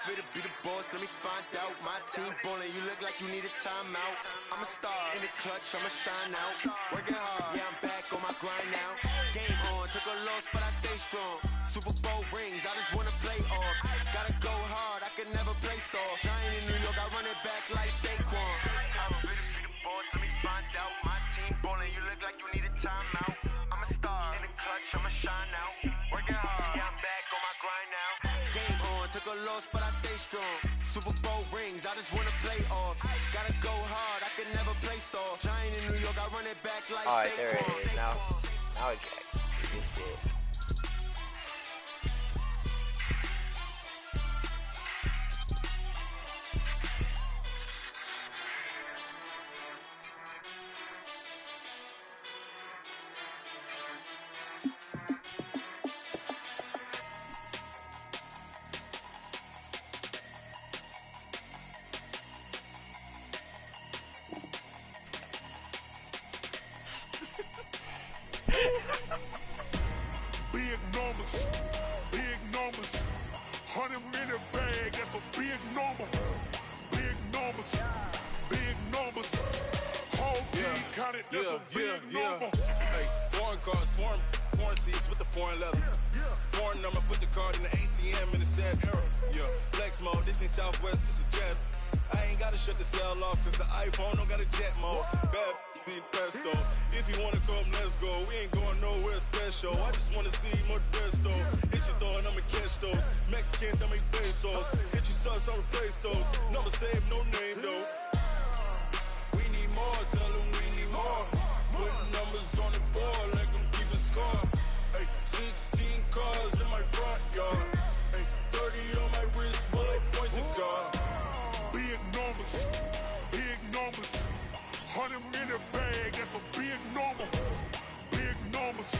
Fit to be the boss, let me find out. My team ballin', you look like you need a timeout. I'm a star in the clutch, I'ma shine out. Working hard, yeah, I'm back on my grind now. Game on, took a loss, but I stay strong. Super Bowl rings, I just wanna play off. Gotta go hard, I can never play soft. Giant in New York, I run it back like Saquon. I'm fit to be the boss, let me find out. My team ballin', you look like you need a timeout. I'm a star in the clutch, I'ma shine out. Working hard, yeah, I'm back on my grind now. Game on, took a loss, but I stay strong. Super Bowl rings, I just wanna play off. Gotta go hard, I can never play soft. Giant in New York, I run it back like Saquon. Alright, there it is. Now I get this shit. Big numbers, 100-minute bag, that's a big number. Big numbers, whole team counted, that's a big number. Hey, foreign cars, foreign seats with the foreign leather. Foreign number, put the card in the ATM in the sad era. Yeah, flex mode, this ain't Southwest, this a jet. I ain't gotta shut the cell off, cause the iPhone don't got a jet mode. Bad need pesto. If you wanna come, let's go. We ain't going nowhere special. I just wanna see more pesto. Hit your thought, I'ma catch those. Mexican, don't make pesos. Hit your sauce, I'll replace those. Number saved, no name though. We need more, tell them we need more. Putting numbers on the board, like them keep a score. Hey, 16 cars in my front yard. Hey, 30 on my wrist, bullet point to God. Big numbers, 100-minute bag, that's a big number. Big numbers,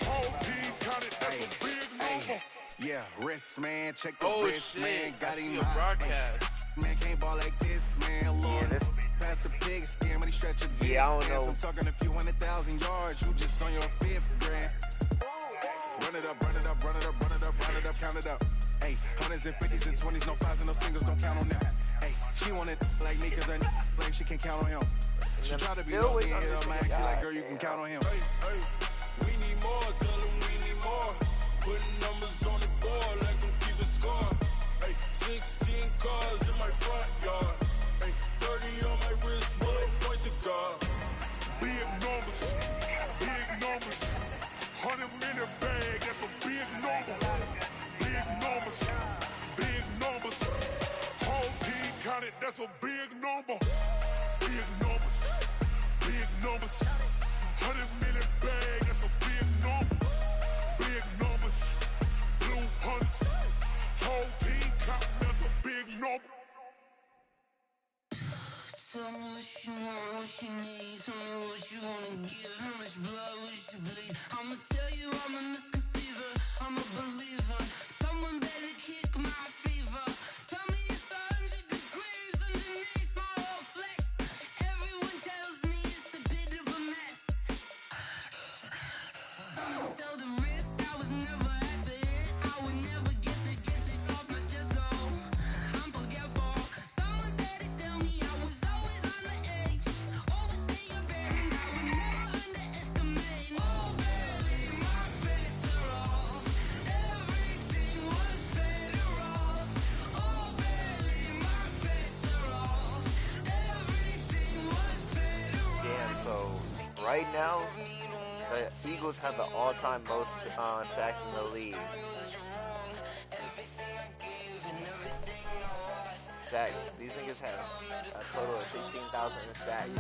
whole team counted, that's a big number. Yeah, wrist man, check the Oh wrist shit, man, got I him see a hot. broadcast. Man can't ball like this, man. Lord, this- pass the pig skin when he stretch a big Yeah, I don't stance. know. I'm talking a few 100,000 yards. You just on your 5th grand. Run it up, count it up. Hey, 100s and 50s and 20s, no 5s and no singles, don't count on them. Hey, she want it like me, cause her blame, she can't count on him. She try to be nosy and hit up my ex, she like, girl, you can count on him. Hey, we need more, tell them we need more. Putting numbers on the board, like them keep a score. Hey, 16 cars in my front yard. Hey, 30 on my wrist, bullet point to God. Big numbers, 100-minute bag, that's a big number. Big numbers, whole team counted, that's a big number. Big numbers, 100-minute bag, that's a big number. Big numbers, blue hunts, whole team counting, that's a big number. Tell me what you want, what you need. Tell me what you wanna give. How much blood would you bleed? I'ma tell you I'm a misconceiver. I'm a believer. Someone better kick my fever. Tell me it's 100 degrees underneath my whole flesh. Everyone tells me it's a bit of a mess. I'ma tell the risk I was never at the hit. I would never get it off my chest though. I'm forgetful. Someone better tell me I was always on the edge. Overstay your bearings, I would never underestimate. Oh baby, my credits are off. Everything was better off. Oh baby, my credits are off. Everything was better off. Damn, so right now, the Eagles have the all-time most sacks in the league. Sacks. These niggas have a total of 16,000 sacks.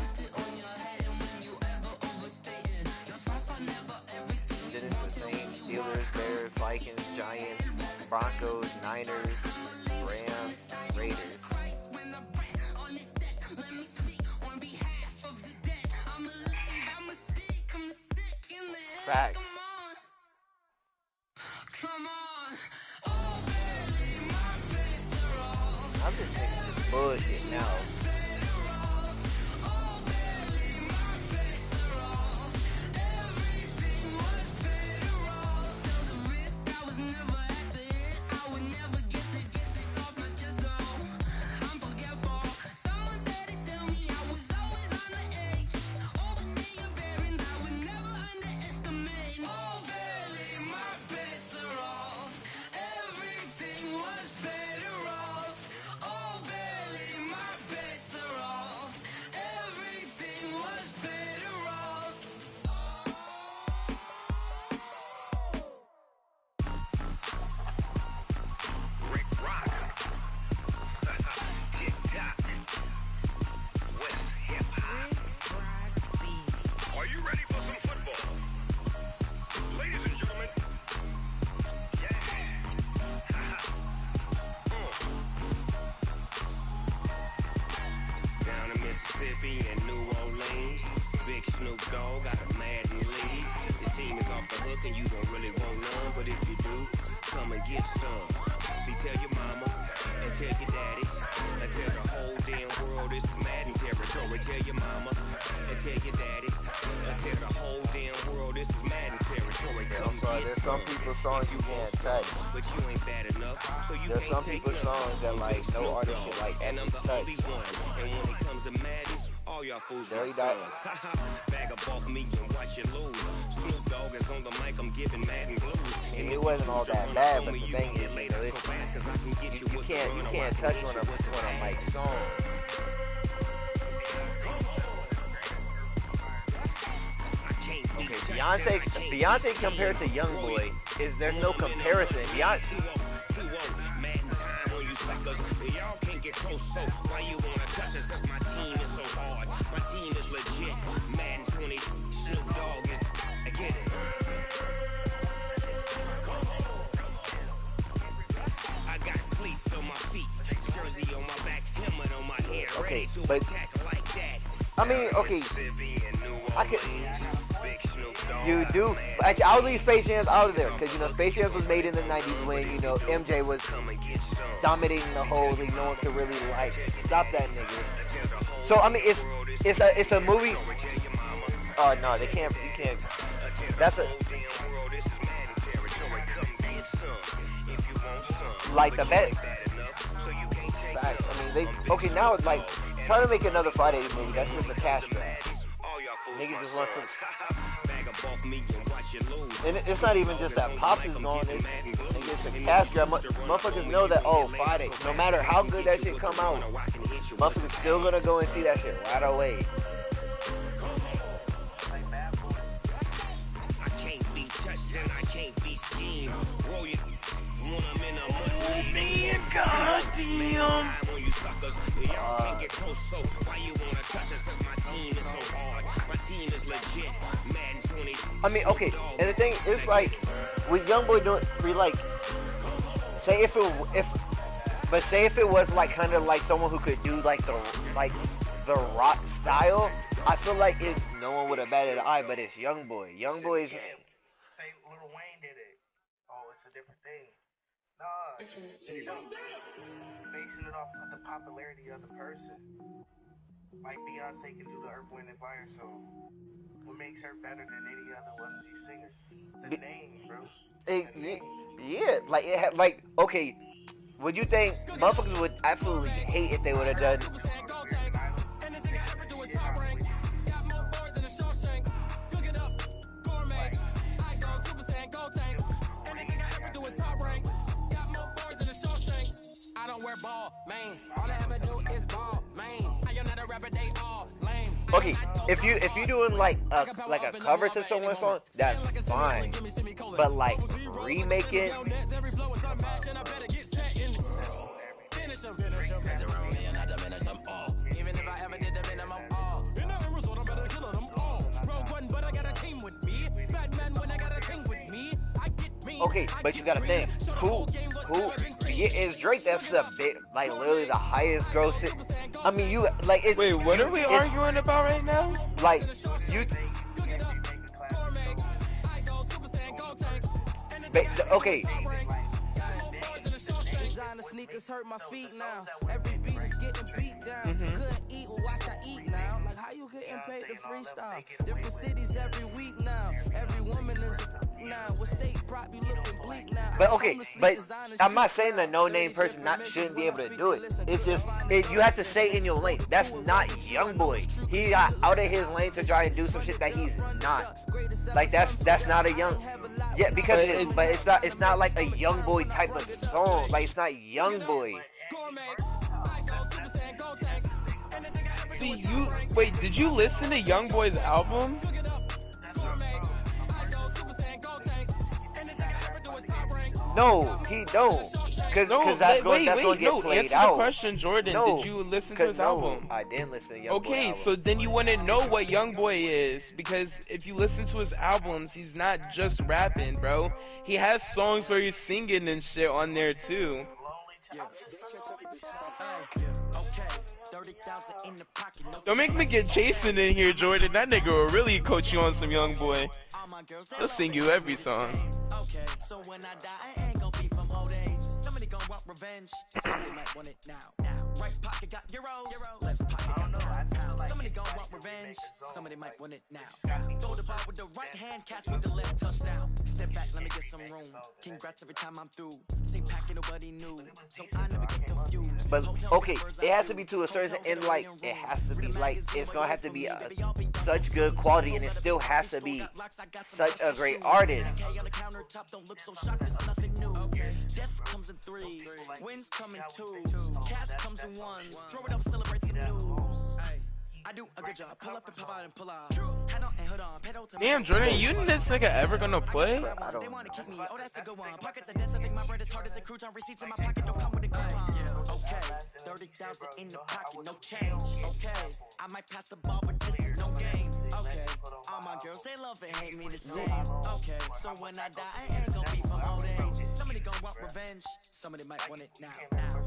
Then it's the same Steelers, Bears, Vikings, Giants, Broncos, Niners, Rams, Raiders. Facts. I'm just thinking this bullshit now. I would Dogg got a Madden lead. This team is off the hook and you don't really want none, but if you do, come and get some. See, tell your mama and tell your daddy and tell the whole damn world this is Madden territory. Tell your mama and tell your daddy and tell the whole damn world this is Madden territory. Come get There's some people's songs you can't touch. but you ain't bad enough, so you There's can't some take people's none. songs that like no Snoop artist Dogg, should like and I'm ever the touch. only one. And when it comes to Madden, all y'all fools There got he died. sons. Bag of bulk me and watch you lose. Snoop Dogg is on the mic, I'm giving Madden blues. And it wasn't all that bad, but the thing is, you know, you can't touch one of Mike's songs. Okay, Beyonce compared to YoungBoy there's no comparison. Beyonce. Y'all can't get close, so why you wanna touch us? Cause my team is so hard. My team is legit. Madden 20, Snoop Dogg is. I get it. I got cleats on my feet, jersey on my back, helmet on my head. Okay, ready to but attack like that. I mean, okay, I could. You do. Actually, I'll leave Space Jams out of there because you know Space Jams was made in the '90s when you know MJ was dominating the whole league. No one could really like stop that nigga. So I mean, it's a movie. Oh no, they can't. You can't. That's a. Like the bet. Facts. I mean, they. Okay, now it's like trying to make another Friday movie. That's just a cash grab. Niggas just want some. And it's not even just that Pops is gone. It's a cash grab. Motherfuckers know that, oh, Friday, no matter how good that shit come out, motherfuckers still gonna go and see that shit right away. I can't be touched and I can't be schemed. Roll you when I'm in a mud. Man, goddamn. When you suckers, y'all can't get close, so why you wanna touch us? Cause my team is so hard. My team is legit. Madden 20. I mean, okay, and the thing is like, with YoungBoy doing, we like, say if it was like kind of like someone who could do like the rock style, I feel like no one would have batted an eye, but it's YoungBoy. YoungBoy is. Say Lil Wayne did it. Oh, it's a different thing. Nah, basing it off of the popularity of the person. Like Beyonce can do the Earth, Wind, and Fire song. What makes her better than any other one of these singers? The name, bro. Yeah, like it had like okay. Would you think motherfuckers would absolutely hate if they would have done? I don't wear ball mains. All I ever do is ball main. I am not a rapper, they all lame. Okay, if you doing like a cover to someone's song, that's fine. But like remake it. Even if I ever did the minimum all. In the result, I better kill them all. Rogue One, but I got a team with me. Batman when I got a team with me. I get me. Okay, but you gotta think, who yeah, is Drake? That's the bit, like literally the highest grossing. I mean, you like it. Wait, what are we arguing about right now? Like you. Okay. Designer sneakers hurt my feet now. Every beat is getting beat down. Couldn't eat, well, watch I eat now. Like how you getting paid to freestyle? Different cities every week now. Every woman is now. With state prop, you looking bleak now. But okay, but I'm not saying that no name person shouldn't be able to do it. It's just you have to stay in your lane. That's not YoungBoy. He got out of his lane to try and do some shit that he's not. Like that's not a young. Yeah, because it's not like a YoungBoy type of song. Like it's not YoungBoy. See, wait, did you listen to YoungBoy's album? No, he don't. Cause that's going to get played answer out. The question, Jordan. No, did you listen to his album? I didn't listen to YoungBoy Okay, album. so then you wouldn't know what YoungBoy is, because if you listen to his albums, he's not just rapping, bro. He has songs where he's singing and shit on there too. Don't make me get Jason in here, Jordan. That nigga will really coach you on some young boy. He'll sing you every song. Okay, so when I die, I ain't gonna be from old age. Somebody gon' want revenge. Somebody might want it now. Right pocket got euros. Left pocket got pounds. Somebody gon' want revenge. Somebody might want it now. Throw the ball with the right hand, catch with the left, touchdown. Step back, let me get some room. Congrats every time I'm through. Same packet, nobody knew. So I never get confused. But okay, it has to be to a certain end. Like it has to be like it's gonna have to be such good quality, and it still has to be such a great artist. Death comes in threes, wins come in twos, cash comes in ones. Throw it up, celebrate some news. I do a good job. Pull up and pop out and pull out. Head on and hood on. Pedal to Damn, Jordan, you and this nigga ever gonna play? I don't they want to keep me. Oh, that's a good one. Pockets are dense. I think my bread is hard as a crouton. Receipts in my pocket don't come with a coupon. Okay, 30,000 in the pocket, no change. Okay, I might pass the ball, but this is no game. Okay, all my girls they love and hate me the same. Okay, so when I die, I ain't gonna be from old age. Somebody gonna want revenge. Somebody might want it now.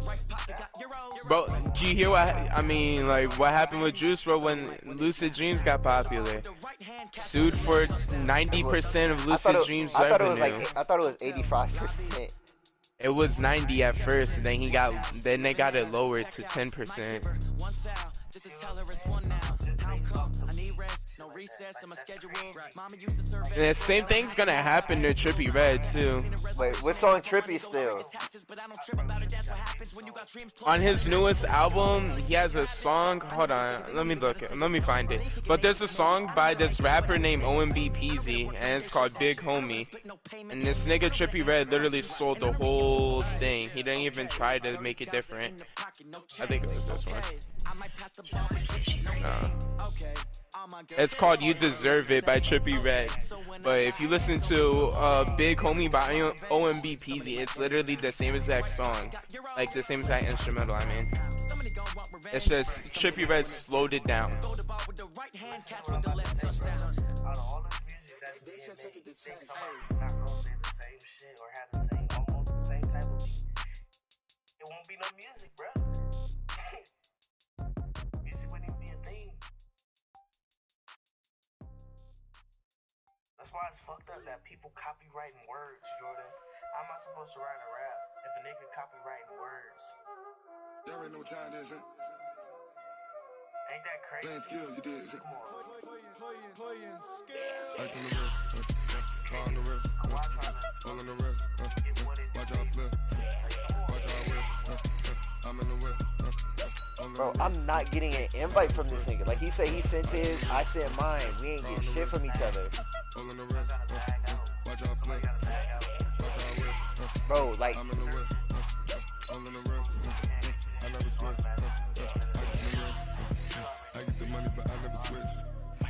Right pocket got euros. Bro, do you hear what I mean? Like what happened with Juice, bro, when Lucid Dreams got popular? Sued for 90% of Lucid Dreams revenue. I thought it was 85%. It was 90 at first, and then they got it lowered to 10%. And the same thing's gonna happen to Trippie Redd too. Wait, what's on Trippie still? On his newest album, he has a song. Hold on, let me find it. But there's a song by this rapper named OMB Peasy, and it's called Big Homie. And this nigga Trippie Redd literally sold the whole thing. He didn't even try to make it different. I think it was this one. It's called You Deserve It by Trippie Redd. But if you listen to Big Homie by OMB Peasy, it's literally the same exact song. Like the same exact instrumental, I mean. It's just Trippie Redd slowed it down. It won't be no music, bro. Music wouldn't even be a thing. That's why it's fucked up that people copywriting words, Jordan. How am I supposed to write a rap if a nigga copywriting words? There ain't no time, is it? Ain't that crazy? Playing skills, you did. Come on. Playing skills. Ice on the wrist, car on the wrist, all on the wrist, watch out flip, watch out whip, I'm in the whip, Bro, I'm not getting an invite from this nigga. Like he said he sent his, I sent mine. We ain't get shit from each other. all on the wrist, watch out flip, watch out whip, Bro, like I'm in the whip, all on the wrist, I never switch, ice on the wrist, I get the money but I never switch.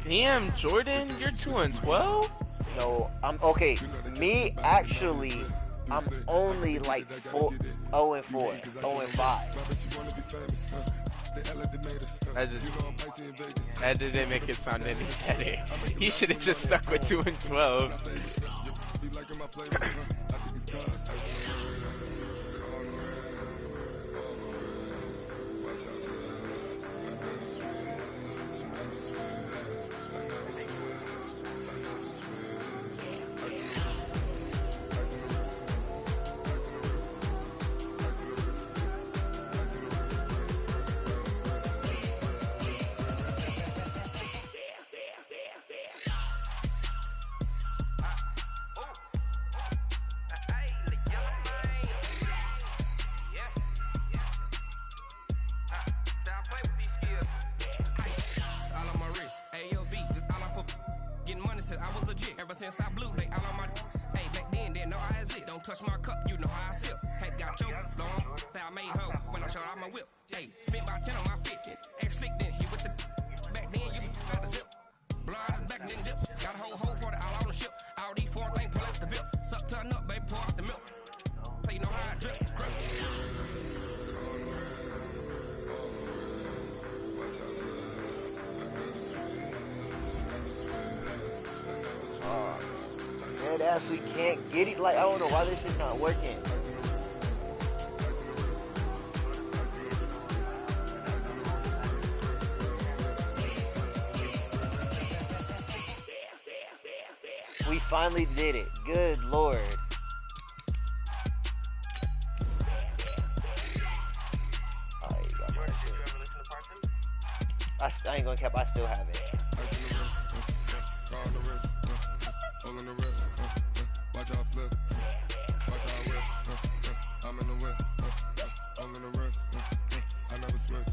Damn, Jordan, you're 2-12? no, I'm okay. Me actually, I'm only like 0-4, 0-5. That didn't make it sound any better. He should have just stuck with 2-12. I was legit ever since I blew. They all on my. Hey, back then, didn't know I exist. Don't touch my cup, you know how I sip. Hey, got your long. Say I made her when I showed out my whip. Hey, spent about 10 on my 50. Ex slick then hit with the. Back then, used to out the zip. Blow out his back, then dip. Got a whole party all on the ship. All these foreign things pull out the bip. Suck, turn up, baby, pour out the milk. So you know how I drip. Dead ass, we can't get it. Like I don't know why this shit's not working. We finally did it. Good Lord. I ain't gonna cap. I still have it. Watch out flip. Watch out whip. I'm in the whip. I'm in the wrist. I never switch.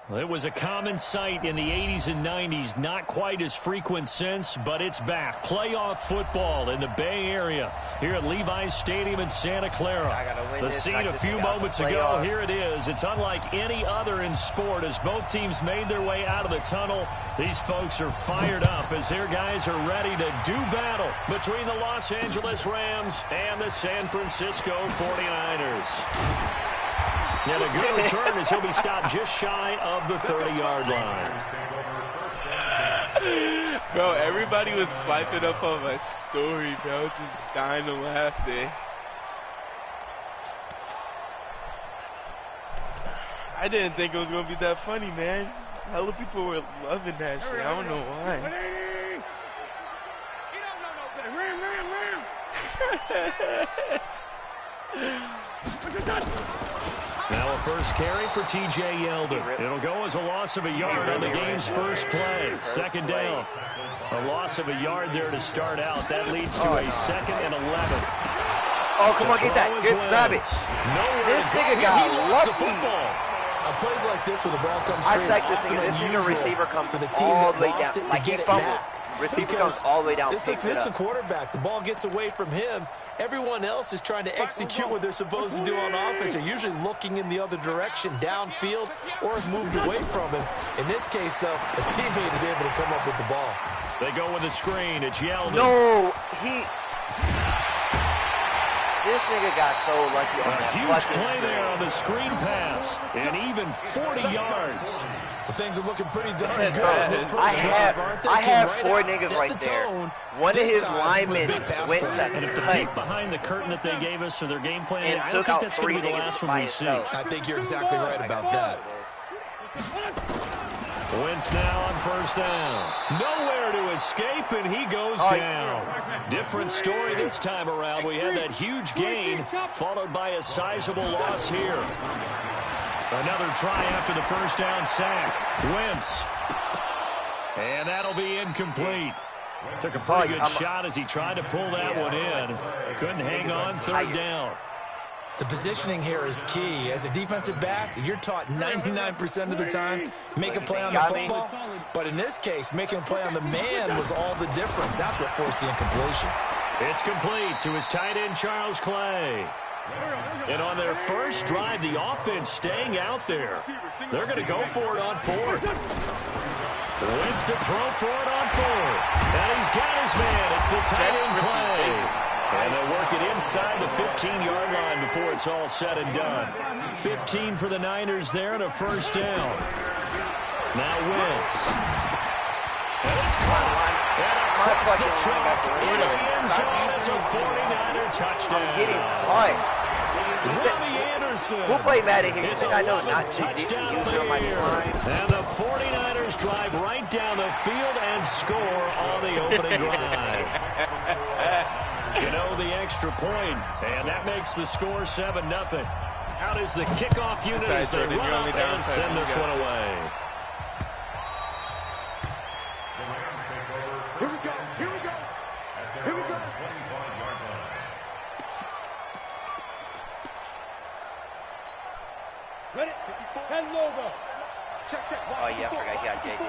Well, it was a common sight in the 80s and 90s, not quite as frequent since, but it's back. Playoff football in the Bay Area here at Levi's Stadium in Santa Clara. The scene a few moments ago, here it is. It's unlike any other in sport as both teams made their way out of the tunnel. These folks are fired up as their guys are ready to do battle between the Los Angeles Rams and the San Francisco 49ers. And a good return as he'll be stopped just shy of the 30-yard line. Bro, everybody was swiping up on my story, bro. Just dying to laugh there. I didn't think it was going to be that funny, man. Hella people were loving that shit. I don't know why. Now a first carry for T.J. Yeldon. It'll go as a loss of a yard on the game's first play. Second down. A loss of a yard there to start out. That leads to a 2nd and 11. Oh, come on, get that. Get, grab it. This nigga got lucky. On plays like this, when the ball comes I straight, sacked this nigga. This nigga receiver comes for the team all that the way lost down. it to get it back. Receiver comes all the way down. This is the quarterback. The ball gets away from him. Everyone else is trying to execute what they're supposed to do on offense. They're usually looking in the other direction, downfield, or have moved away from him. In this case, though, a teammate is able to come up with the ball. They go with the screen. It's Yeldon. No, this nigga got so lucky on that huge play there on the screen pass, and even 40 yards. Well, things are looking pretty darn good in this first drive, aren't they? I have 4 niggas right there. One of his linemen went to and if the peek behind the curtain that they gave us for their game plan, I don't think that's going to be the last one we see. I think you're exactly right about that. Wentz now on first down. Nowhere to escape, and he goes down. Different story this time around. We had that huge gain, followed by a sizable loss here. Another try after the first down sack. Wentz. And that'll be incomplete. Took a pretty good shot as he tried to pull that one in. Couldn't hang on, third down. The positioning here is key. As a defensive back, you're taught 99% of the time, make a play on the football. But in this case, making a play on the man was all the difference. That's what forced the incompletion. It's complete to his tight end, Charles Clay. And on their first drive, the offense staying out there. They're going to go for it on 4th. Wentz to throw for it on 4th. And he's got his man. It's the tight end Clay. And they'll work it inside the 15-yard line before it's all said and done. 15 for the Niners there and a first down. Now Wentz. And it's caught. And across the track in the end zone. It's a 49er touchdown. I'm getting caught. Robbie Anderson. Who played Madden here? It's a I know not touchdown of the year. And the 49ers drive right down the field and score on the opening drive. You know, the extra point, and that makes the score 7-0. Out is the kickoff unit as they run up and send this one away. Here we go. Here we go. Here we go. Ready? 10 logo. Check. Oh, yeah, I forgot he had JJ.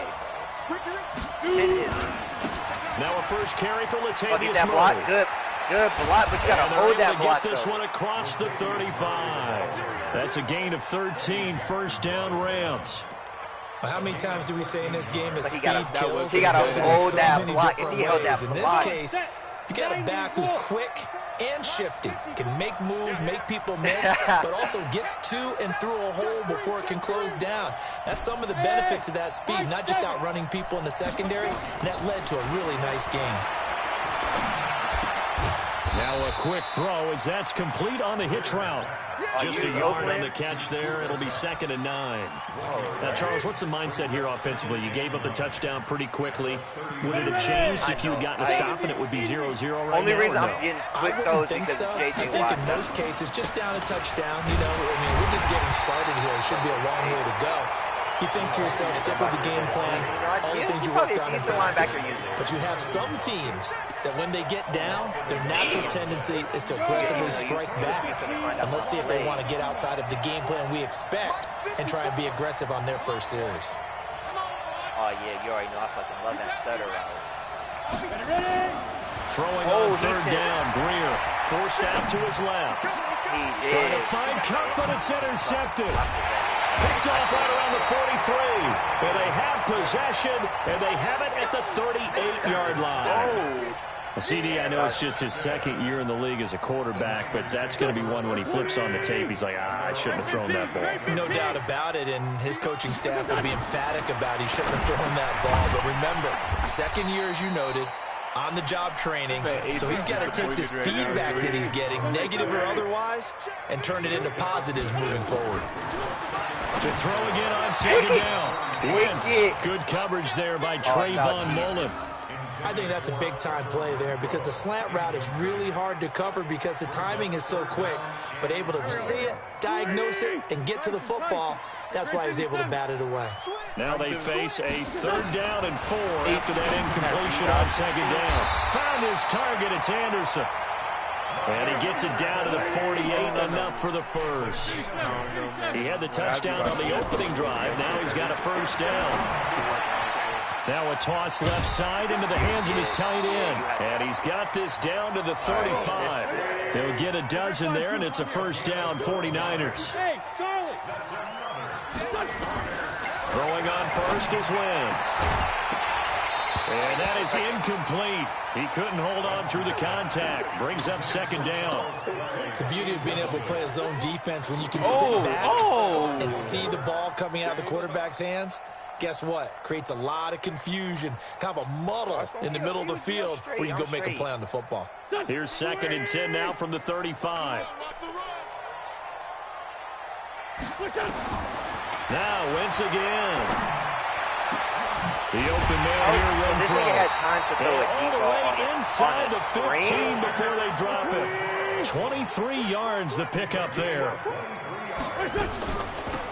Now a first carry for Latavius Get that block. Murray. Good block, but you got to hold that block, get this one across the 35. That's a gain of 13, first down Rams. Well, how many times do we say in this game that speed kills? He got to hold that block. In this case, you got a back who's quick and shifty, can make moves, make people miss, but also gets to and through a hole before it can close down. That's some of the benefits of that speed, not just outrunning people in the secondary. And that led to a really nice game. Now a quick throw as that's complete on the hitch route. Just a yard on the catch there. It'll be 2nd and 9. Now, Charles, what's the mindset here offensively? You gave up the touchdown pretty quickly. Would it have changed if you had gotten a stop and it would be 0-0 right now? Only reason I'm getting quick throws think because so. it's J.J. I think in most cases, just down a touchdown, you know, I mean, we're just getting started here. It should be a long way to go. You think to yourself, stick with the game plan, all the things you worked on in practice. But you have some teams that when they get down, their natural tendency is to aggressively strike back. And let's see if they want to get outside of the game plan we expect and try and be aggressive on their first series. Oh, yeah, you already know I fucking love that stutter route. Throwing on 3rd down, Greer forced out to his left. Trying to find Cup, but it's intercepted. Picked off right around the 43. And they have possession, and they have it at the 38-yard line. CD, I know it's just his 2nd year in the league as a quarterback, but that's going to be one when he flips on the tape. He's like, I shouldn't have thrown that ball. No doubt about it, and his coaching staff will be emphatic about he shouldn't have thrown that ball. But remember, 2nd year, as you noted, on-the-job training, so he's got to take this feedback that he's getting, negative or otherwise, and turn it into positives moving forward. To throw again on 2nd down. Wentz. Good coverage there by Trayvon Mullen. I think that's a big-time play there because the slant route is really hard to cover because the timing is so quick. But able to see it, diagnose it, and get to the football, that's why he was able to bat it away. Now they face a 3rd down and 4 after that incompletion on 2nd down. Found his target. It's Anderson. And he gets it down to the 48, enough for the first. He had the touchdown on the opening drive. Now he's got a 1st down. Now a toss left side into the hands of his tight end. And he's got this down to the 35. He'll get a dozen there, and it's a 1st down, 49ers. Throwing on first is Wentz. And that is incomplete. He couldn't hold on through the contact. Brings up 2nd down. The beauty of being able to play a zone defense when you can sit back and see the ball coming out of the quarterback's hands. Guess what? Creates a lot of confusion, kind of a muddle in the middle of the field where you can go make a play on the football. Here's 2nd and 10 now from the 35. Now Wentz again. The open man here, run throw. All the way inside the 15 before they drop it. 23 yards the pickup there.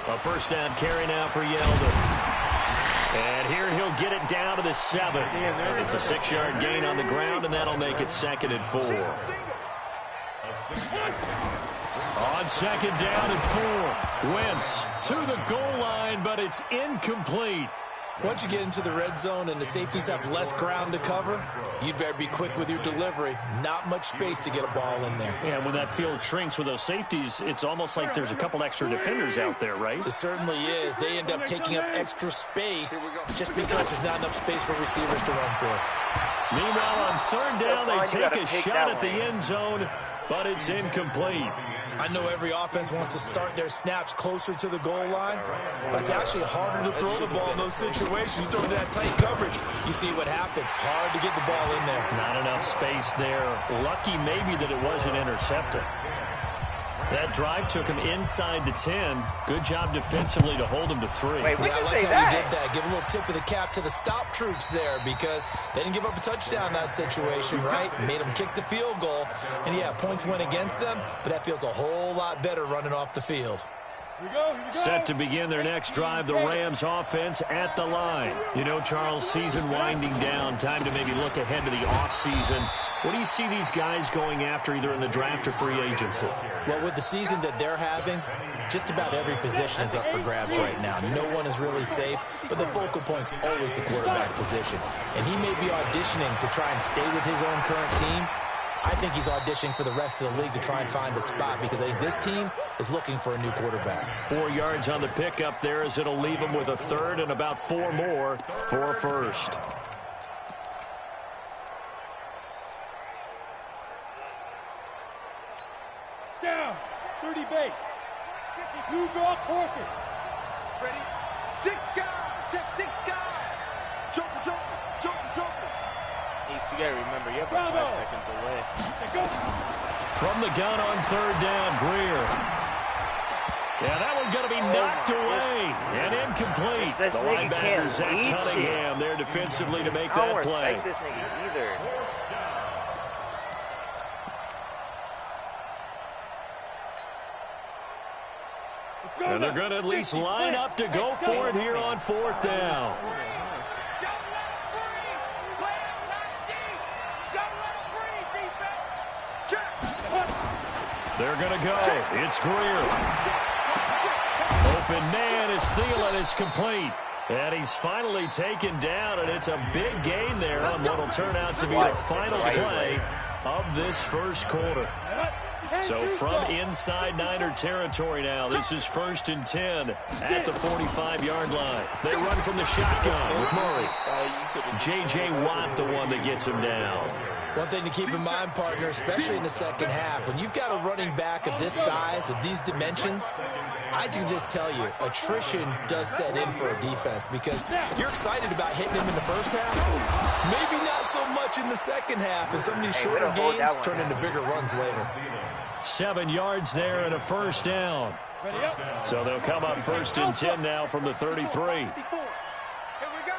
A 1st down carry now for Yeldon. And here he'll get it down to the 7. It's a 6-yard gain on the ground, and that'll make it 2nd and 4. On 2nd down and 4. Wentz to the goal line, but it's incomplete. Once you get into the red zone and the safeties have less ground to cover, you'd better be quick with your delivery. Not much space to get a ball in there. Yeah, when that field shrinks with those safeties, it's almost like there's a couple extra defenders out there, right? It certainly is. They end up taking up extra space just because there's not enough space for receivers to run through. Meanwhile, on 3rd down, they take a shot at the end zone, but it's incomplete. I know every offense wants to start their snaps closer to the goal line, but it's actually harder to throw the ball in those situations. You throw into that tight coverage, you see what happens. Hard to get the ball in there. Not enough space there. Lucky maybe that it wasn't intercepted. That drive took him inside the 10. Good job defensively to hold him to 3. Wait, I like how he did that. Give a little tip of the cap to the stop troops there because they didn't give up a touchdown in that situation, right? Made them kick the field goal. And, yeah, points went against them, but that feels a whole lot better running off the field. Here we go. Set to begin their next drive, the Rams offense at the line. You know, Charles, season winding down. Time to maybe look ahead to the offseason. What do you see these guys going after either in the draft or free agency? Well, with the season that they're having, just about every position is up for grabs right now. No one is really safe, but the focal point's always the quarterback position. And he may be auditioning to try and stay with his own current team, I think he's auditioning for the rest of the league to try and find a spot because I think this team is looking for a new quarterback. 4 yards on the pickup there as it'll leave him with a third and about 4 more for a first. Down. 30 base. You draw quarters. Ready? 6 guys. Check 6 guys. Jumper. Ace, you gotta remember, you have a 5-second delay. From the gun on third down, Greer. Yeah, that one's going to be knocked away and incomplete. This the nigga linebacker, Zach can't Cunningham, there defensively to make I that don't play. respect this nigga either. And they're going to at least line up to go for it here on fourth down. They're going to go. It's Greer. Open man is Thielen. It's complete. And he's finally taken down, and it's a big gain there on what will turn out to be the final play of this first quarter. So from inside Niner territory now, this is 1st and 10 at the 45-yard line. They run from the shotgun with Murray. J.J. Watt, the one that gets him down. One thing to keep in mind, partner, especially in the second half, when you've got a running back of this size, of these dimensions, I can just tell you, attrition does set in for a defense because you're excited about hitting him in the first half. Maybe not so much in the second half, and some of these shorter gains turn into bigger runs later. 7 yards there and a first down. So they'll come up 1st and 10 now from the 33. Here we go.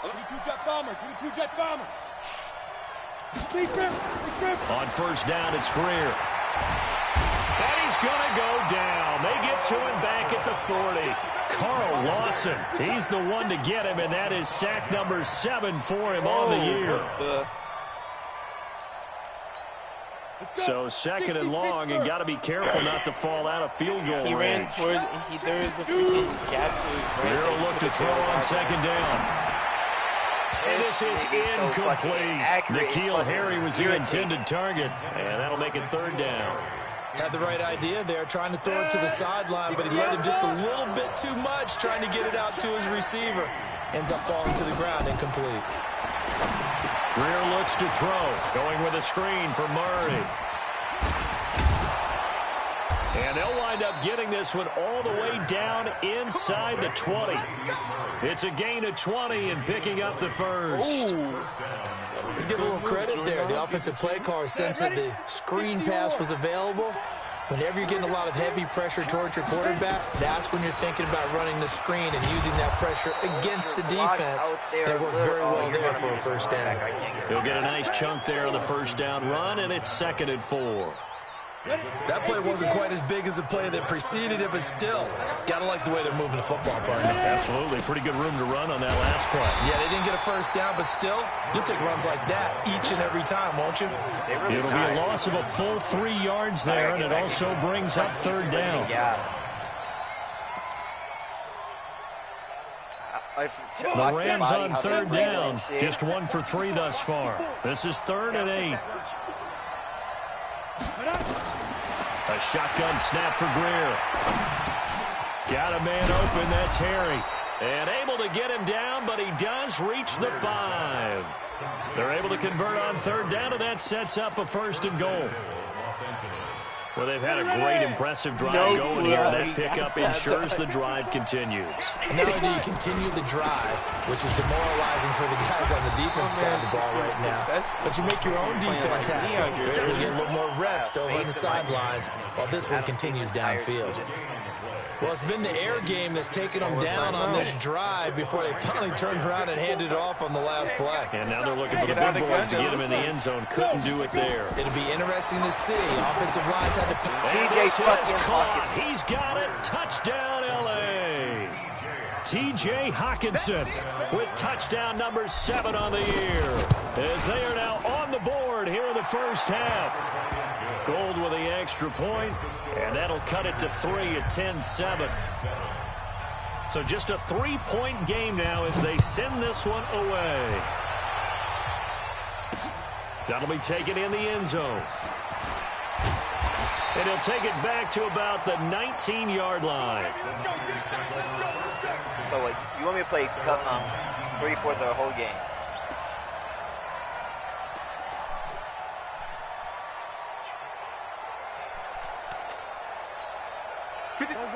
22 jet bombers. On first down, it's Greer. And he's going to go down. They get to him back at the 40. Carl Lawson, he's the one to get him, and that is sack number 7 for him on the year. So 2nd and long, and got to be careful not to fall out of field goal range. He ran toward, there is a freaking gap to his right. Greer will look to throw on 2nd down. And this is incomplete. N'Keal Harry was the intended target, and that'll make it 3rd down. Had the right idea there, trying to throw it to the sideline, but he led him just a little bit too much, trying to get it out to his receiver. Ends up falling to the ground, incomplete. Greer looks to throw, going with a screen for Murray. And they'll wind up getting this one all the way down inside the 20. It's a gain of 20 and picking up the first. Let's give a little credit there. The offensive play caller sensed that the screen pass was available. Whenever you're getting a lot of heavy pressure towards your quarterback, that's when you're thinking about running the screen and using that pressure against the defense. And it worked very well there for a first down. He'll get a nice chunk there on the first down run, and it's 2nd and 4. That play wasn't quite as big as the play that preceded it, but still, gotta like the way they're moving the football, partner. Absolutely. Pretty good room to run on that last play. Yeah, they didn't get a first down, but still, you'll take runs like that each and every time, won't you? It'll be a loss of a full 3 yards there, and it also brings up 3rd down. The Rams on 3rd down, just 1 for 3 thus far. This is 3rd and 8. A shotgun snap for Greer. Got a man open, that's Harry. And able to get him down, but he does reach the 5. They're able to convert on 3rd down, and that sets up a 1st and goal. Well, they've had a great, impressive drive going here, and that pickup ensures the drive continues. Not only do you continue the drive, which is demoralizing for the guys on the defense side of the ball right now, but you make your own defense happy. You're able to get a little more rest over on the sidelines while this one continues downfield. Well, it's been the air game that's taken them down on this drive before they finally turned around and handed it off on the last play. And now they're looking for the big boys to get him in the end zone. Couldn't do it there. It'll be interesting to see. Offensive lines had to... TJ caught. He's got it. Touchdown, L.A. T.J. Hawkinson with touchdown number 7 on the year, as they are now on the board here in the first half. Gold with the extra point, and that'll cut it to 3 at 10-7. So just a 3-point game now as they send this one away. That'll be taken in the end zone. And he'll take it back to about the 19-yard line. So what, you want me to play 3/4 of the whole game?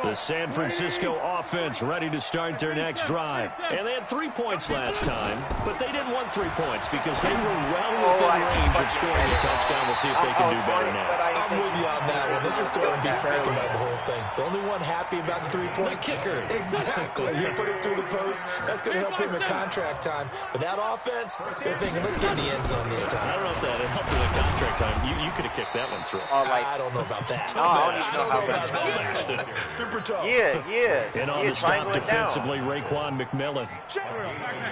The San Francisco offense ready to start their next drive. And they had 3 points last time, but they didn't want 3 points because they were well within range of scoring a touchdown. We'll see if they can do better now. I'm with you on that one. Let's just go ahead and be frank about the whole thing. The only one happy about the 3-point kicker. Exactly. You put it through the post. That's going to help him in contract time. But that offense, they're thinking, let's get in the end zone this time. I don't know if that helped in the contract time. You could have kicked that one through. I don't know about that. No, I don't even know how about Super tough. Yeah. And on the stop defensively, Raekwon McMillan.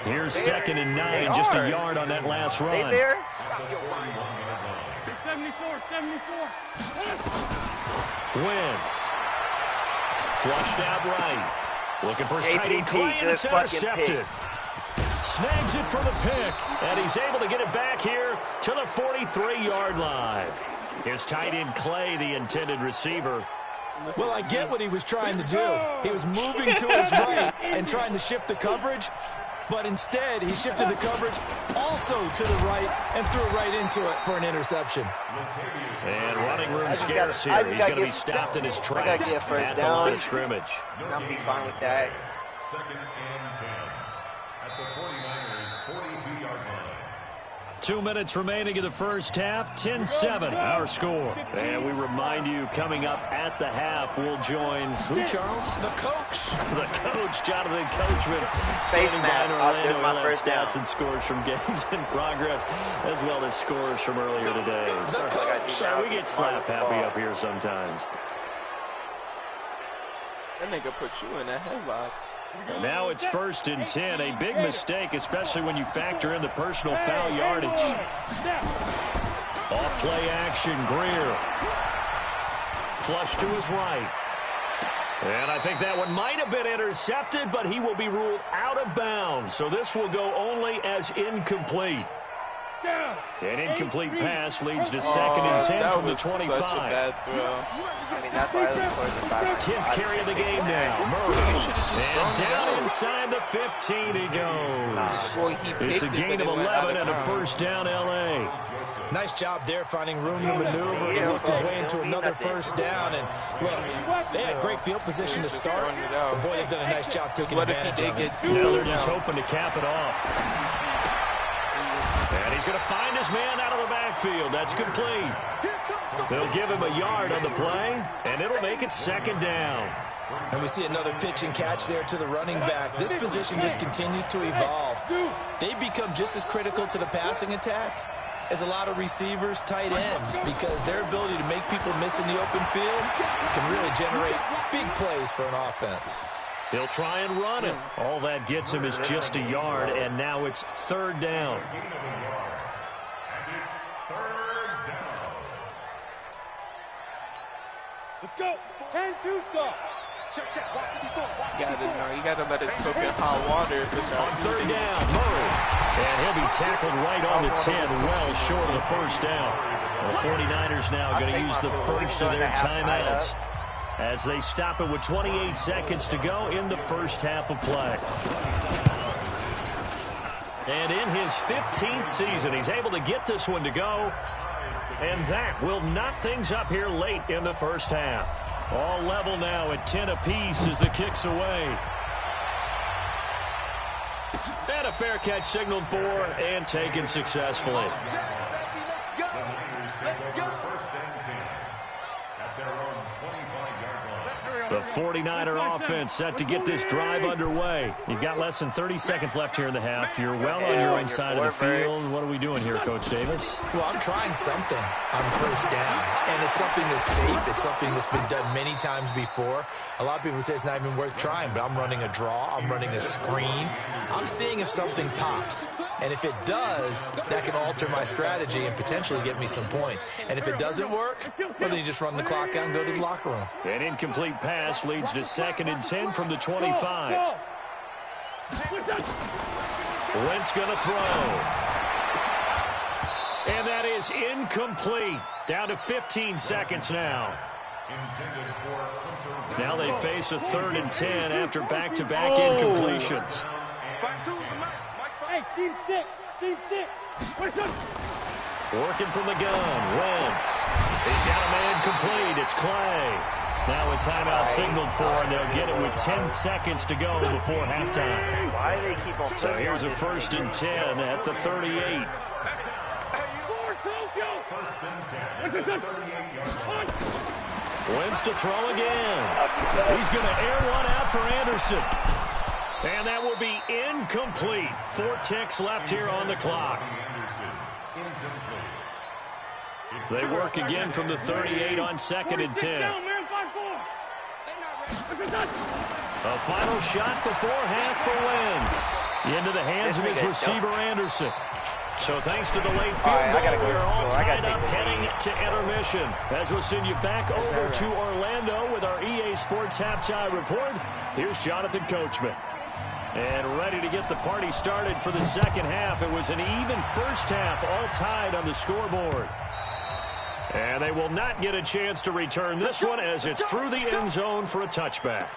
Here's 2nd and 9, just a yard on that last run. They there? 74. Wentz. Flushed out right. Looking for his tight end Clay, and it's intercepted. Snags it for the pick, and he's able to get it back here to the 43-yard line. His tight end Clay, the intended receiver. Well, I get what he was trying to do. He was moving to his right and trying to shift the coverage, but instead he shifted the coverage also to the right and threw it right into it for an interception. And running room scarce here. He's going to be stopped in his tracks at the line of scrimmage. I'm going to be fine with that. 2nd and 10 at the 49ers' 42-yard line. 2 minutes remaining in the first half, 10-7, our score. And we remind you, coming up at the half, we'll join who, Charles? The coach. The coach, Jonathan Coachman. Standing by in Orlando. He'll have stats and scores from games in progress, as well as scores from earlier today. We get slap happy up here sometimes. That nigga put you in a headlock. Now it's 1st and 10, a big mistake, especially when you factor in the personal foul yardage. Off play action, Greer. Flush to his right. And I think that one might have been intercepted, but he will be ruled out of bounds. So this will go only as incomplete. An incomplete pass leads to 2nd and 10 from the 25. I mean, that's why I was towards the 10th carry of the game now. Murray. And down inside the 15 he goes. It's a gain of 11 and a first down, L.A. Nice job there finding room to maneuver. He worked his way into another first down. And look, they had great field position to start. But boy, they've done a nice job taking advantage of it. Now they're just hoping to cap it off. And he's going to find his man out of the backfield. That's complete. They'll give him a yard on the play, and it'll make it 2nd down. And we see another pitch and catch there to the running back. This position just continues to evolve. They become just as critical to the passing attack as a lot of receivers, tight ends, because their ability to make people miss in the open field can really generate big plays for an offense. He'll try and run it. All that gets him is just a yard, and now it's 3rd down. Let's go. 10-2 soft. Check. You gotta let it soak in hot water. On 3rd down, Murray. And he'll be tackled right on the 10, well short of the first down. The 49ers now going to use the first of their timeouts as they stop it with 28 seconds to go in the first half of play. And in his 15th season, he's able to get this one to go. And that will knock things up here late in the first half. All level now at 10 apiece as the kick's away. And a fair catch signaled for and taken successfully. The 49er offense set to get this drive underway. You've got less than 30 seconds left here in the half. You're well on your own side of the field. What are we doing here, Coach Davis? Well, I'm trying something on first down, and it's something that's safe. It's something that's been done many times before. A lot of people say it's not even worth trying, but I'm running a draw. I'm running a screen. I'm seeing if something pops. And if it does, that can alter my strategy and potentially get me some points. And if it doesn't work, well, then you just run the clock out and go to the locker room. An incomplete pass leads to 2nd and 10 from the 25. Wentz going to throw. And that is incomplete. Down to 15 seconds now. Now they face a 3rd and 10 after back-to-back incompletions. Hey, team 6. Team 6. Working from the gun. Wentz. He's got a man complete. It's Clay. Now a timeout signaled for, and they'll get it with 10 seconds to go before halftime. Why do they keep on So here's a 1st and 10 at the 38. Wentz to throw again. He's going to air one out for Anderson. And that will be incomplete. 4 ticks left here on the clock. They work again from the 38 on 2nd and 10. A final shot before half for Wentz. Into the hands of his receiver, Anderson. So thanks to the late field goal, we're all tied up heading to intermission. As we'll send you back over to Orlando with our EA Sports Halftime Report, here's Jonathan Coachman. And ready to get the party started for the second half. It was an even first half, all tied on the scoreboard. And they will not get a chance to return this one as it's through the end zone for a touchback.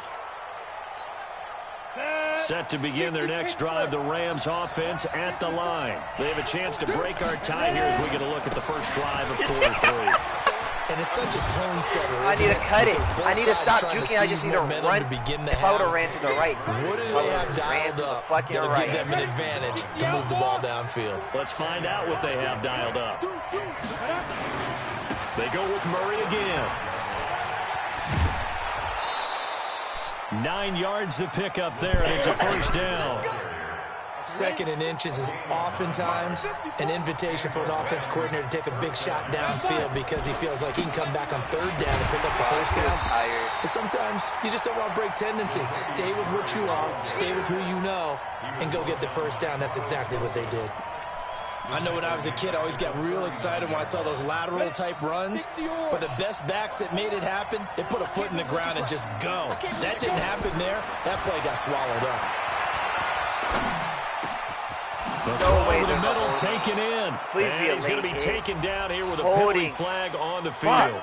Set to begin their next drive, the Rams offense at the line. They have a chance to break our tie here as we get a look at the first drive of quarter 3. And it's such a tone setter. I need to cut it. I need to stop juking. I just need to run. If I would have ran to the right. What do they have dialed up that'll give them an advantage to move the ball downfield? Let's find out what they have dialed up. They go with Murray again. 9 yards to pick up there, and it's a first down. 2nd and inches is oftentimes an invitation for an offense coordinator to take a big shot downfield because he feels like he can come back on 3rd down and pick up the first down. But sometimes you just don't want to break tendency. Stay with what you are, stay with who you know, and go get the first down. That's exactly what they did. I know when I was a kid, I always got real excited when I saw those lateral-type runs. But the best backs that made it happen, they put a foot in the ground and just go. That didn't happen there. That play got swallowed up. The throw over the middle taken in. And he's going to be taken down here with a penalty flag on the field.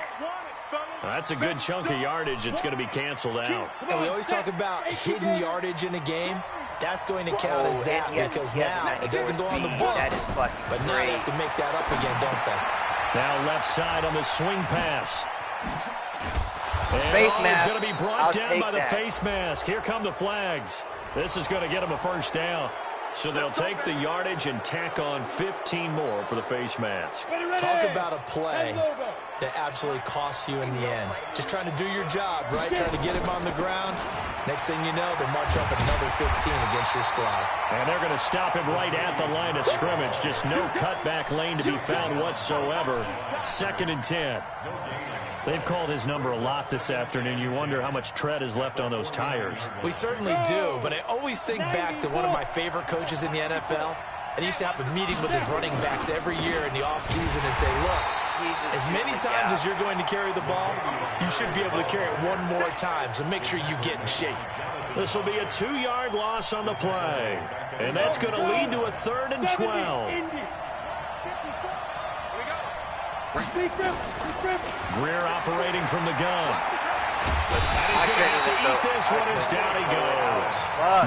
That's a good chunk of yardage. It's going to be canceled out. And we always talk about hidden yardage in a game. That's going to count as that because now it doesn't go on the books. But now they have to make that up again, don't they? Now left side on the swing pass. And face mask. It's going to be brought down by the face mask. Here come the flags. This is going to get them a first down. So they'll take the yardage and tack on 15 more for the face mask. Talk about a play that absolutely costs you in the end. Just trying to do your job, right? Trying to get him on the ground. Next thing you know, they march up another 15 against your squad. And they're going to stop him right at the line of scrimmage. Just no cutback lane to be found whatsoever. 2nd and 10. They've called his number a lot this afternoon. You wonder how much tread is left on those tires. We certainly do, but I always think back to one of my favorite coaches in the NFL. And he used to have a meeting with his running backs every year in the offseason and say, look, as many times as you're going to carry the ball, you should be able to carry it one more time, so make sure you get in shape. This will be a 2-yard loss on the play. And that's going to lead to a 3rd and 12. Greer operating from the gun. And he's going to have to eat this one as down he goes.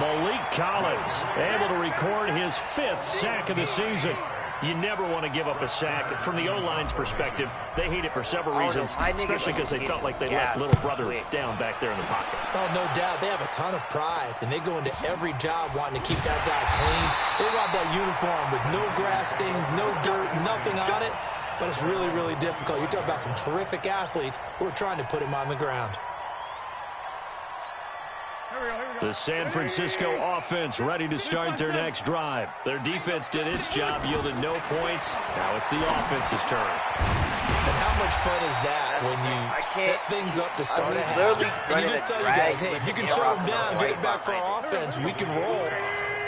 Malik Collins able to record his 5th sack of the season. You never want to give up a sack. From the O-line's perspective, they hate it for several reasons, especially because they felt like they let little brother down back there in the pocket. Oh, no doubt. They have a ton of pride, and they go into every job wanting to keep that guy clean. They want that uniform with no grass stains, no dirt, nothing on it. But it's really, really difficult. You're talking about some terrific athletes who are trying to put him on the ground. The San Francisco offense ready to start their next drive. Their defense did its job, yielded no points. Now it's the offense's turn. And how much fun is that when you set things up to start a half? And you just tell you guys, hey, if you can shut them down, get it back for our offense, we can roll.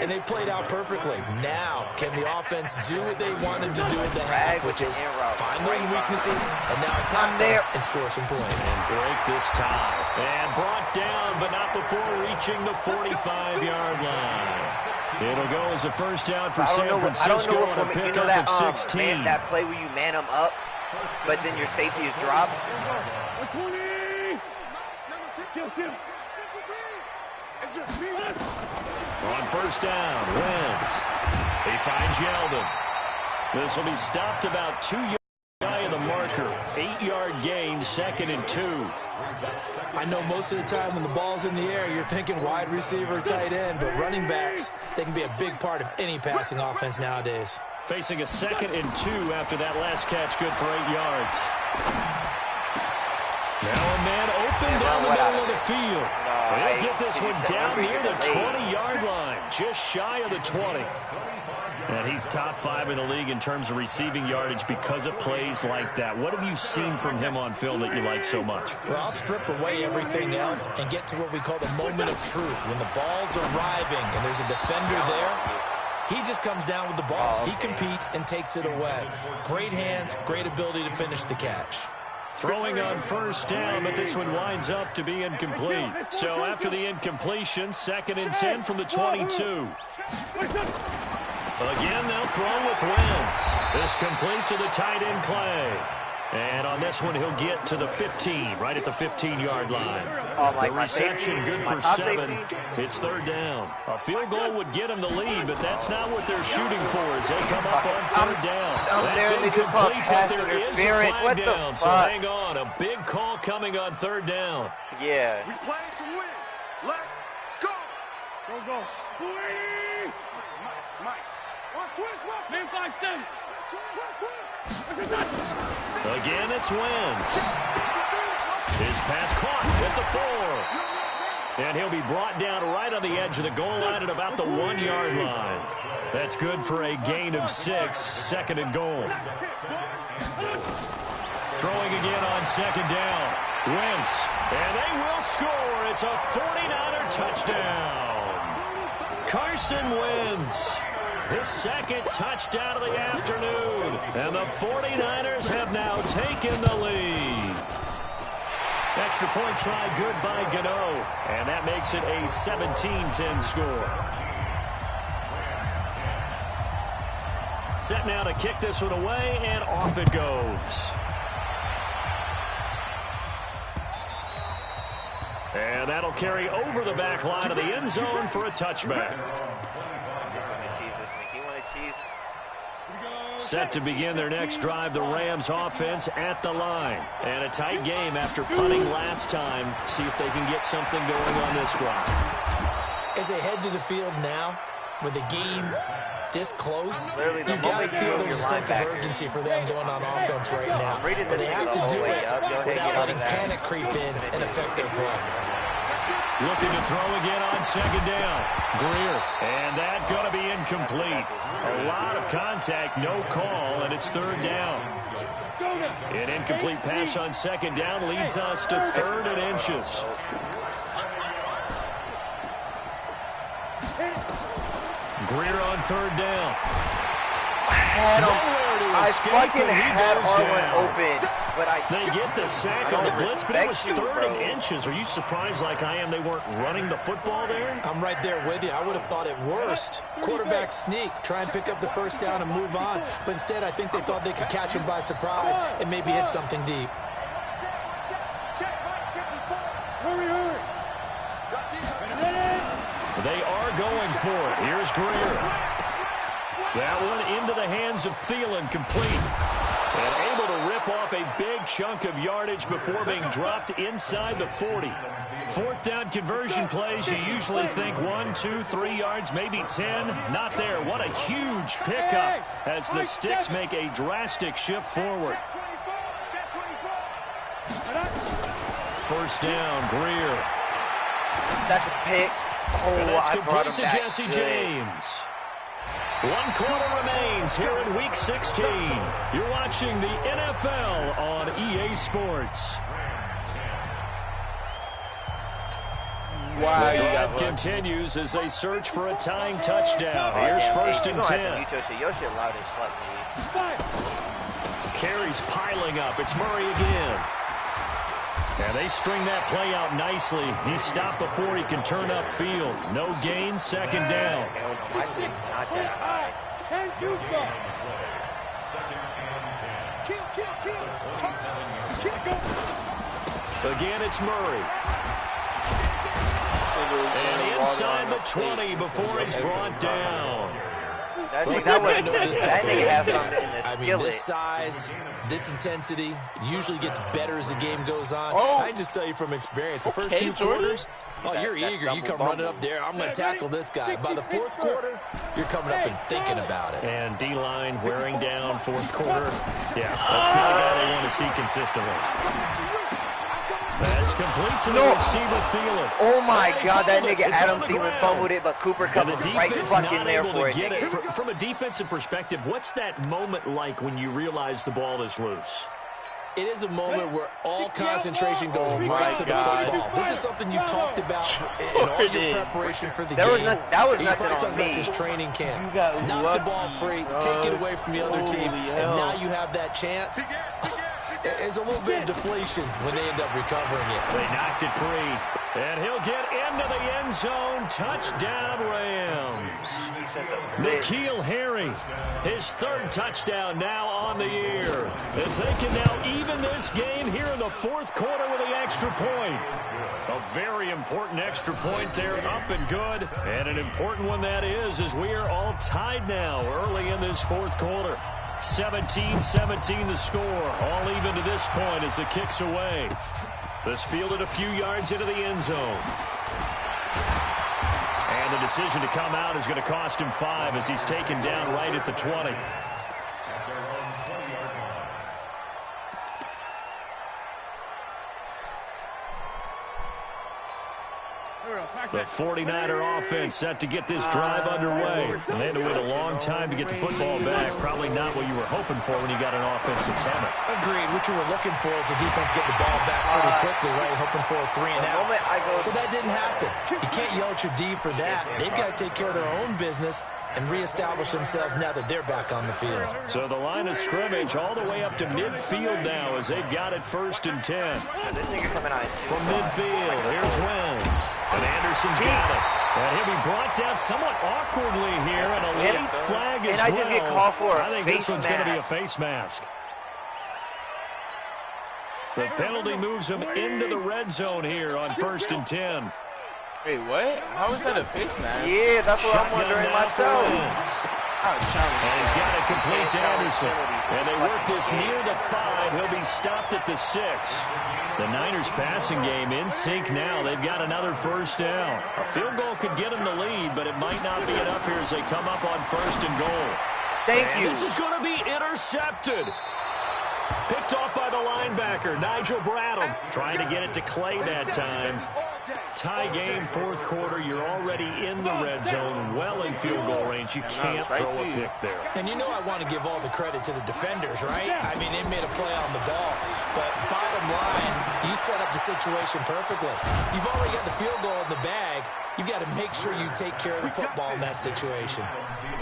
And they played out perfectly. Now, can the offense do what they wanted to do in the half, which is find those weaknesses and now attack them and score some points. And break this tie. And brought down, but not before reaching the 45-yard line. It'll go as a first down for I San don't know Francisco on a if you pickup know that of 16. that play where you man them up, but then your safety is dropped. On first down, Wentz. He finds Yeldon. This will be stopped about 2 yards shy of the marker. 8-yard gain, 2nd and 2. I know most of the time when the ball's in the air, you're thinking wide receiver, tight end, but running backs, they can be a big part of any passing offense nowadays. Facing a 2nd and 2 after that last catch, good for 8 yards. Now a man open down the middle of the field. He'll get this one down near the 20-yard line, just shy of the 20. And he's top 5 in the league in terms of receiving yardage because of plays like that. What have you seen from him on film that you like so much? Well, I'll strip away everything else and get to what we call the moment of truth. When the ball's arriving and there's a defender there, he just comes down with the ball. He competes and takes it away. Great hands, great ability to finish the catch. Throwing on first down, but this one winds up to be incomplete. So after the incompletion, 2nd and 10 from the 22. Again, they'll throw with Wentz. This complete to the tight end, Clay. And on this one, he'll get to the 15, right at the 15-yard line. The reception good for 7. It's 3rd down. A field goal would get him the lead, but that's not what they're shooting for as they come up on 3rd down. That's incomplete, but there is a flag down, so hang on. A big call coming on 3rd down. Yeah. We playing to win. Let's go. Go. Mike. Man 5-7. Again, it's Wentz. His pass caught at the 4. And he'll be brought down right on the edge of the goal line at about the 1-yard line. That's good for a gain of 6, 2nd and goal. Throwing again on 2nd down. Wentz. And they will score. It's a 49er touchdown. Carson Wentz. His 2nd touchdown of the afternoon. And the 49ers have now taken the lead. Extra point try good by Gano. And that makes it a 17-10 score. Set now to kick this one away, and off it goes. And that'll carry over the back line of the end zone for a touchback. Set to begin their next drive, the Rams offense at the line. And a tight game after punting last time. See if they can get something going on this drive. As they head to the field now, with the game this close, you've got to feel there's a sense of urgency for them going on offense right now. But they have to do it without letting panic creep in and affect their play. Looking to throw again on 2nd down. Greer. And that going to be incomplete. A lot of contact, no call, and it's 3rd down. An incomplete pass on 2nd down leads us to 3rd and inches. Greer on 3rd down. I fucking had R1 open. But they get the sack on the blitz, but it was 3rd and inches. Are you surprised like I am they weren't running the football there? I'm right there with you. I would have thought at worst, quarterback sneak, try and pick up the 1st down and move on. But instead, I think they thought they could catch him by surprise and maybe hit something deep. They are going for it. Here's Greer. That one into the hands of Thielen, complete. And able to rip off a big chunk of yardage before being dropped inside the 40. 4th down conversion plays, you usually think 1, 2, 3 yards, maybe 10. Not there. What a huge pickup as the Sticks make a drastic shift forward. 1st down, Greer. That's a pick. And that's complete to Jesse James. 1 quarter remains here in Week 16. You're watching the NFL on EA Sports. Wow, the drive continues as they search for a tying touchdown. Here's 1st and 10. Your shit loud as fuck, dude. Carries piling up. It's Murray again. And they string that play out nicely. He stopped before he can turn upfield. No gain, second down. Again, it's Murray. And inside the 20 before he's brought down. That nigga has something in his I mean, this size, this intensity usually gets better as the game goes on. I can just tell you from experience, the first few quarters, you're eager. You come running up there, I'm going to tackle this guy. By the fourth quarter, you're coming up and thinking about it. And D-line wearing down fourth quarter. Yeah, that's not a guy they want to see consistently. That's complete to the receiver, Thielen. Oh my God, that nigga Adam Thielen fumbled it, but Cooper comes right fucking there for it. From a defensive perspective, what's that moment like when you realize the ball is loose? It is a moment where all concentration goes right to the football. This is something you've talked about in all your preparation for the game. That was you nothing probably talked on me. about this training camp. Knock the ball free, take it away from the other team, and now you have that chance. There's a little bit of deflation when they end up recovering it. They knocked it free, and he'll get into the end zone. Touchdown, Rams. N'Keal Harry, his third touchdown now on the year, as they can now even this game here in the fourth quarter with the extra point. A very important extra point there, up and good, and an important one that is, as we are all tied now early in this fourth quarter. 17-17 the score, all even to this point as the kick's away. This fielded a few yards into the end zone. And the decision to come out is going to cost him 5 as he's taken down right at the 20. The 49er offense set to get this drive underway. And they had to wait a long time to get the football back. Probably not what you were hoping for when you got an offense that's on it. Agreed. What you were looking for is the defense get the ball back pretty quickly, right? Hoping for a 3 and out. So that didn't happen. You can't yell at your D for that. They've got to take care of their own business and reestablish themselves now that they're back on the field. So the line of scrimmage all the way up to midfield now as they've got it 1st and 10. From midfield, here's Wentz. And Anderson's got it. And he'll be brought down somewhat awkwardly here, and a late flag as well. And I just get called for I think this one's going to be a face mask. The penalty moves him into the red zone here on 1st and 10. Wait, what? How is that a face mask? Yeah, that's what I'm wondering myself. And he's got it complete to Anderson. And they work this near the 5. He'll be stopped at the 6. The Niners passing game in sync now. They've got another first down. A field goal could get them the lead, but it might not be enough here as they come up on 1st and goal. Thank you. This is going to be intercepted. Picked off by the linebacker, Nigel Bradham. Trying to get it to Clay that time. Tie game, fourth quarter. You're already in the red zone, well in field goal range. You can't throw a pick there. And you know I want to give all the credit to the defenders, right? I mean, they made a play on the ball. But bottom line, you set up the situation perfectly. You've already got the field goal in the bag. You've got to make sure you take care of the football in that situation.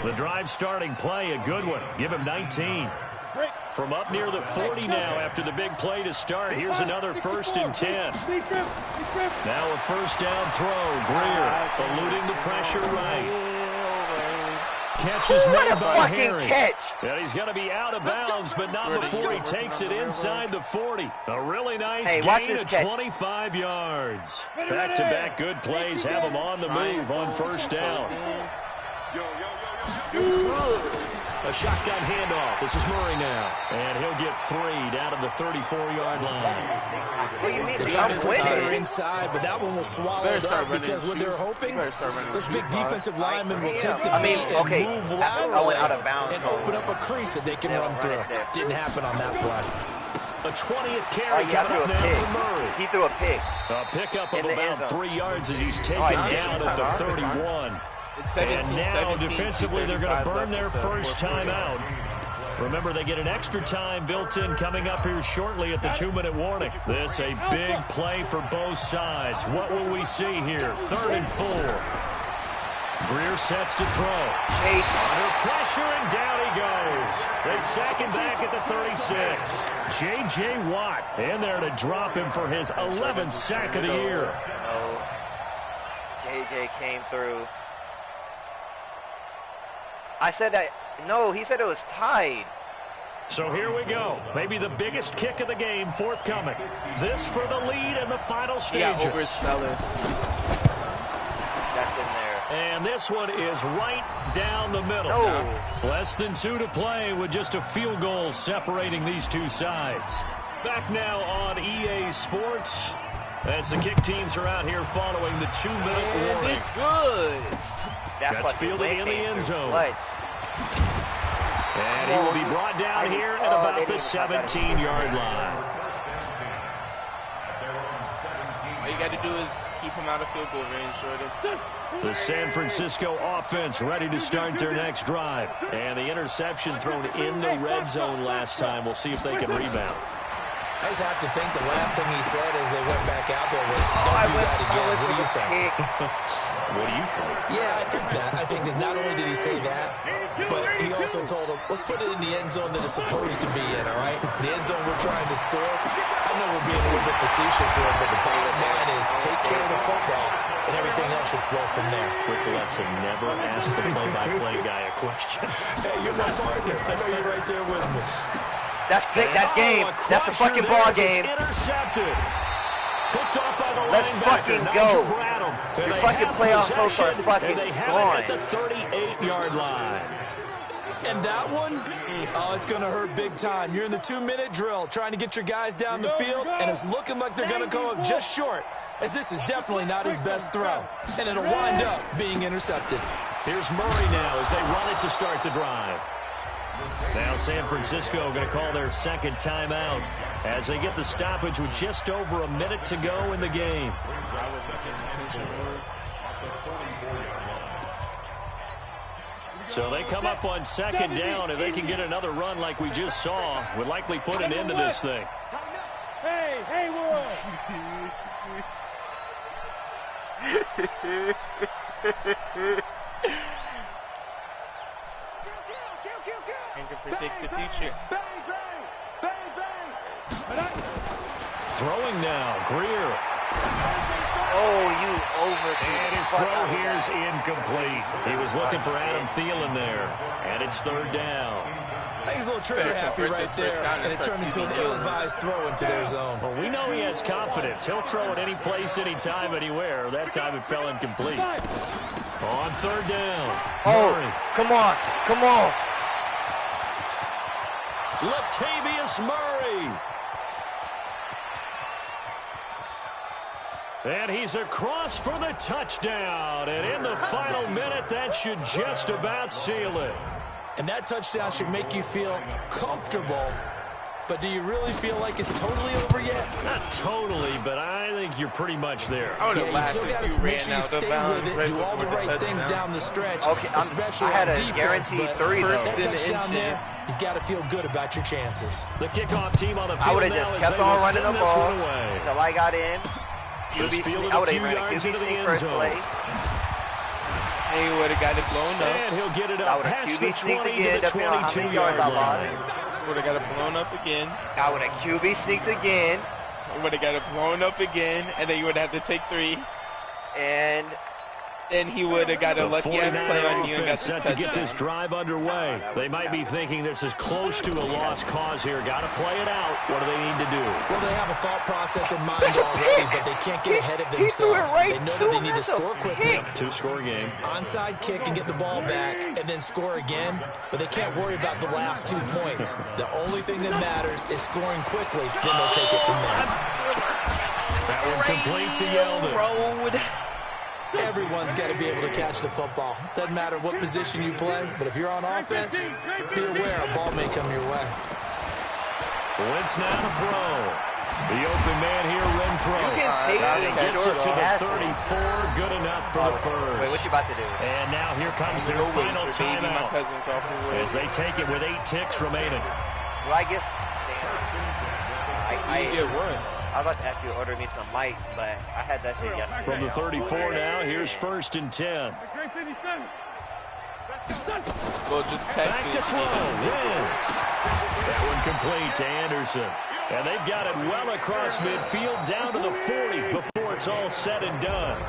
The drive starting play, a good one. Give him 19. From up near the 40 now after the big play to start. Here's another 1st and 10. Now a first down throw. Greer eluding the pressure right. Catch is made by Harry. And he's going to be out of bounds, but not before he takes it inside the 40. A really nice gain of 25 yards. Back-to-back good plays have him on the move on first down. A shotgun handoff. This is Murray now. And he'll get 3 down to the 34-yard line. What do you mean? They try to put her inside, but that one will swallow it up because what they're hoping, this big defensive lineman will take the beat and move laterally and open up a crease that they can run through. Didn't happen on that play. A 20th carry coming up now for Murray. He threw a pick. A pickup of about 3 yards as he's taken down at the 31. And now defensively they're going to burn their first time out. Remember, they get an extra time built in coming up here shortly at the 2-minute warning. This a big play for both sides. What will we see here? 3rd and 4. Greer sets to throw. Under pressure, and down he he goes. They sack him back at the 36. J.J. Watt in there to drop him for his 11th sack of the year. No. J.J. came through. I said that. No, he said it was tied. So here we go. Maybe the biggest kick of the game forthcoming. This for the lead in the final stages. Yeah, Overzealous. That's in there. And this one is right down the middle. No. Less than 2 to play with just a field goal separating these two sides. Back now on EA Sports as the kick teams are out here following the 2-minute warning. It's good. That's fielded in the end zone. What? And he will be brought down here at about the 17-yard line. All you got to do is keep him out of field goal range, Jordan. The San Francisco offense ready to start their next drive. And the interception thrown in the red zone last time. We'll see if they can rebound. I just have to think the last thing he said as they went back out there was, don't do that again. What do you think? What do you think? Yeah, I think that. I think that not only did he say that, but he also told him, let's put it in the end zone that it's supposed to be in, all right? The end zone we're trying to score. I know we're being a little bit facetious here, but the bottom line is take care of the football, and everything else should flow from there. Quick lesson, never ask the play-by-play guy a question. Hey, you're my partner. I know you're right there with me. That's pick. That's game. That's the fucking ball game. Intercepted. Picked off by the Let's linebacker, fucking go. Your Your fucking playoff hopes are fucking they have gone. it at the 38-yard line. And that one, oh, it's going to hurt big time. You're in the 2-minute drill trying to get your guys down the field, and it's looking like they're going to come up just short, as this is definitely not his best throw. And it'll wind up being intercepted. Here's Murray now as they run it to start the drive. Now San Francisco going to call their second timeout as they get the stoppage with just over a minute to go in the game. So they come up on second down. If they can get another run like we just saw, would likely put an end to this thing. Hey, Haywood! And can predict the future. Throwing now, Greer. Oh, you over. And his throw here's incomplete. He was looking for Adam Thielen there. And it's third down. I think he's a little trigger happy right there, and it turned into an ill-advised throw into their zone. Well, we know he has confidence. He'll throw it any place, anytime, anywhere. That time it fell incomplete. On third down. Oh, Murray. come on. Come on. Latavius Murray. And he's across for the touchdown. And in the final minute, that should just about seal it. And that touchdown should make you feel comfortable. But do you really feel like it's totally over yet? Not totally, but I think you're pretty much there. I would have You laughed still got if to you make ran sure you out stay of bounds with it, right do all the before right things touchdown. down the stretch, Okay, especially I had on a defense. guaranteed But 3, though. that First in touchdown there, inches. you've got to feel good about your chances. The kickoff team on the I field would have now just as kept they on will running send the this ball one away. until I got in. Just QB fielded I a would few have ran a yards QB into the sneak end first zone. play. And he would have got it blown up. And he'll get it I up would have past the QB sneaked 20 again, to the depending on how many 22-yard yards I lost. line. Would have got it blown up again. I would have QB sneaked again. Would have got it blown up again. And then you would have to take 3. And Then he would have got a The lucky ass play on you and got offense the set to get touchdown. this drive underway. They might be thinking this is close to a lost cause here. Got to play it out. What do they need to do? Well, they have a thought process in mind already, but they can't get ahead of He threw themselves. it right They know to that they him. need to That's a score quickly. pick. 2-score game. Onside kick and get the ball back and then score again, but they can't worry about the last 2 points. The only thing that matters is scoring quickly, then they'll take it from there. That one complete to Yeldon. Road. Everyone's got to be able to catch the football. Doesn't matter what position you play, but if you're on offense, be aware a ball may come your way. Wentz now to throw. The open man here, Renfro. You can take And it he gets it to the pass it. 34. Good enough for the first. Wait, what you about to do? And now here comes their No way final for baby my timeout cousins off the wood. as they take it with 8 ticks remaining. Well, I guess. You get what? I was about to ask you to order me some mics, but I had that shit yesterday. From the 34 now, here's 1st and 10. Well, just text Back it. to throw. Wins. That one complete to Anderson. And they've got it well across midfield down to the 40 before it's all said and done.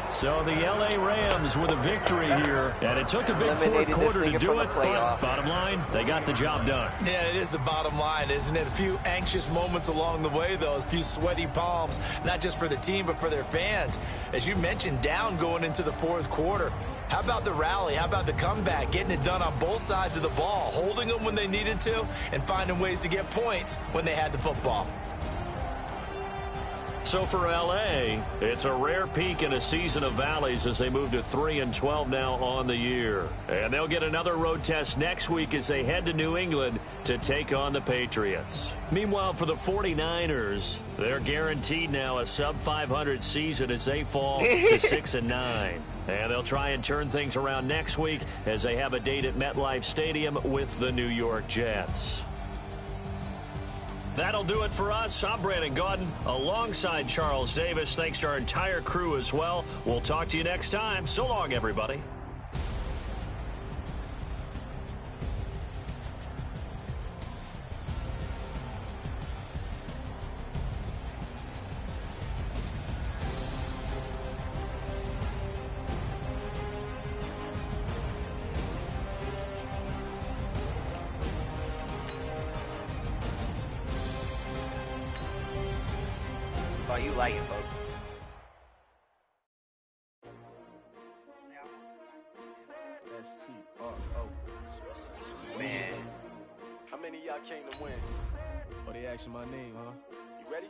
So the L.A. Rams with a victory here, and it took a big fourth quarter to do it, but bottom line, they got the job done. Yeah, it is the bottom line, isn't it? A few anxious moments along the way, though, a few sweaty palms, not just for the team, but for their fans. As you mentioned, down going into the fourth quarter. How about the rally? How about the comeback? Getting it done on both sides of the ball, holding them when they needed to, and finding ways to get points when they had the football. So for L.A., it's a rare peak in a season of valleys as they move to 3-12 now on the year. And they'll get another road test next week as they head to New England to take on the Patriots. Meanwhile, for the 49ers, they're guaranteed now a sub-500 season as they fall to 6-9. And they'll try and turn things around next week as they have a date at MetLife Stadium with the New York Jets. That'll do it for us. I'm Brandon Gaudin alongside Charles Davis. Thanks to our entire crew as well. We'll talk to you next time. So long, everybody. Oh, you like it, folks. Man. How many of y'all came to win? Oh, they asking my name, huh? You ready?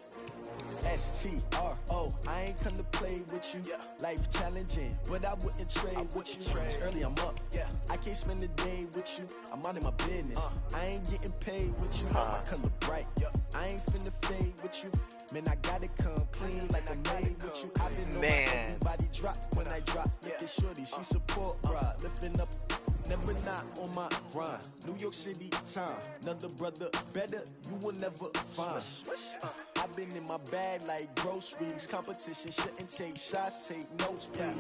S-T-R-O, I ain't come to play with you. Life challenging, but I wouldn't trade with you. It's early, I'm up. I can't spend the day with you. I'm out of my business. I ain't getting paid with you. My color bright. I ain't finna fade with you. Man, I gotta come clean like I made with you. I've been on everybody drop when I drop. Look at shorty, she support rod. Lifting up, never not on my grind. New York City time, another brother better, you will never find. I've been in my bag like groceries. Competition shouldn't take shots, take notes, please.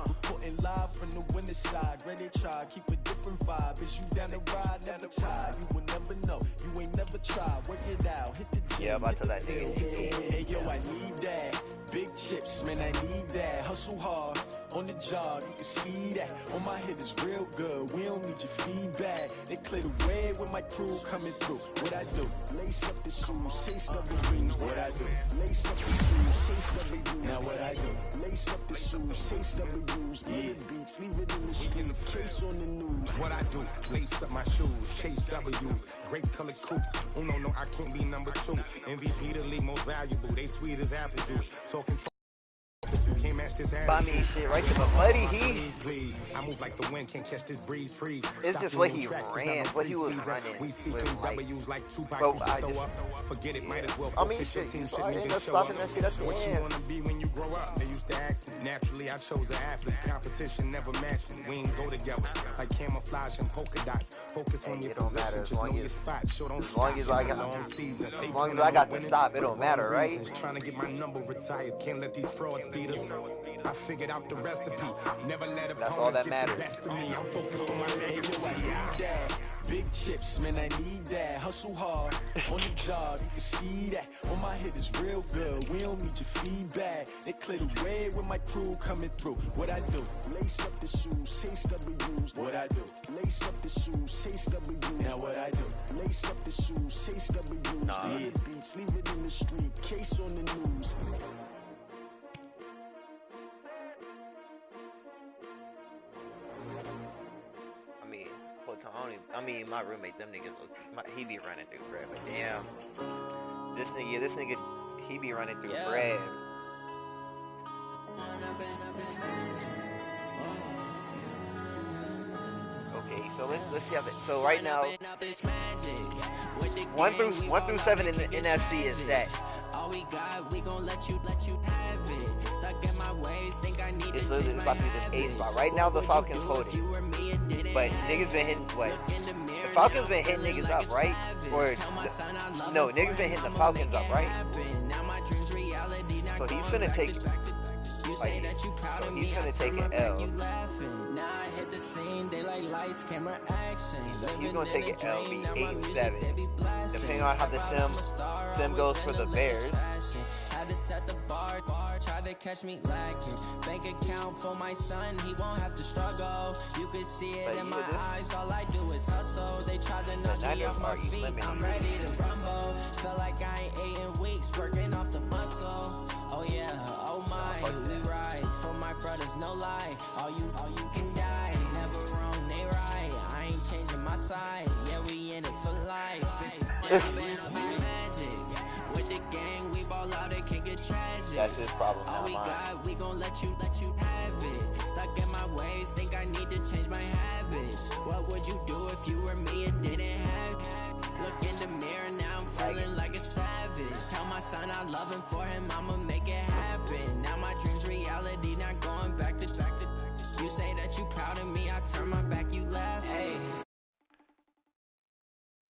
Reporting live from the winter side. Ready to try, keep a different vibe. Is you down the ride, never tired. You will never know, you ain't never tried. Work it out, hit the gym. Yeah, I'm about to let niggas. Hey, yo, I need that. Big chips, man, I need that. Hustle hard, on the job, you can see that. On my head is real good, we don't need your feedback. They clear the way with my crew coming through. What I do? Lace up the shoes, chase W's. What I do? Lace up the shoes, chase W's. Now what I do? Lace up the shoes, chase W's. Yeah, beats, leave it in the street, case on the news. What I do? Lace up my shoes, chase W's. Grape colored coops. Oh no, I can't be number 2. MVP the league most valuable. They sweet as apple juice. Talking. You can't match this Buy me shit right to the muddy heat. Please, I move like the wind, can't catch this breeze, freeze. It's just what he ran, what he was running. We see W's like Tupac But used to throw up. Forget it, might as well. I mean, shit, so I ain't gonna stop in that shit. That's the What you win. wanna be when you grow up? They used to ask me. Naturally, I chose an athlete. Competition never matched me. We ain't go together like camouflage and polka dots. Focus on your position, just know your spot. Show don't as long as I got the stop, it don't matter, right? Trying to get my number retired. Can't let these frauds beat us. I figured out the recipe. Never let a That's all that matters. best of me. I'm focused on my legacy. Big chips, man, I need that. Hustle hard, on the job, you can see that. On my head is real good, we don't need your feedback. They clear the way with my crew coming through. What I do? Lace up the shoes, chase W's. What I do? Lace up the shoes, chase W's. Now what I do? Lace up the shoes, chase W's. Yeah, beats, leave it in the street, case on the news. I mean, my roommate, them niggas, he be running through bread, but damn, this nigga, he be running through bread. Okay, so let's see how so right now, 1 through 7 in the NFC is set. All we got, we gon' let you have it. Stuck in my ways, think I need it's literally about to be this 8 spot. Right now the Falcons holding. But niggas been hitting what? The Falcons been hitting niggas up, right? No, niggas been hitting the Falcons up, right? So he's finna take You say that you proud So of he's me, gonna I take turn my an back, L. you laughing. Now I hit the scene, they like lights, camera, action. He's gonna take an L, be Now my 8-7. music, they be blasting. Depending on how the sim goes for the Bears. Had to set the bar, try to catch me lacking. Bank account for my son, he won't have to struggle. You can see it in my eyes, all I do is hustle. They try to knock me off my feet, I'm ready to rumble. Feel like I ain't ate in weeks, working off the muscle. Oh yeah, oh my, we ride for my brothers, no lie. All you can die, never wrong, they right. I ain't changing my side, yeah, we in it for life. I've been magic with the gang, we ball out, it can get tragic. That's his problem, all not we mine. got, we gon' let you have it. Stuck in my ways, think I need to change my habits. What would you do if you were me and didn't have it? Look in the mirror, now I'm feeling like a savage. Tell my son I love him, for him I'ma make it happen. Now my dreams reality, not going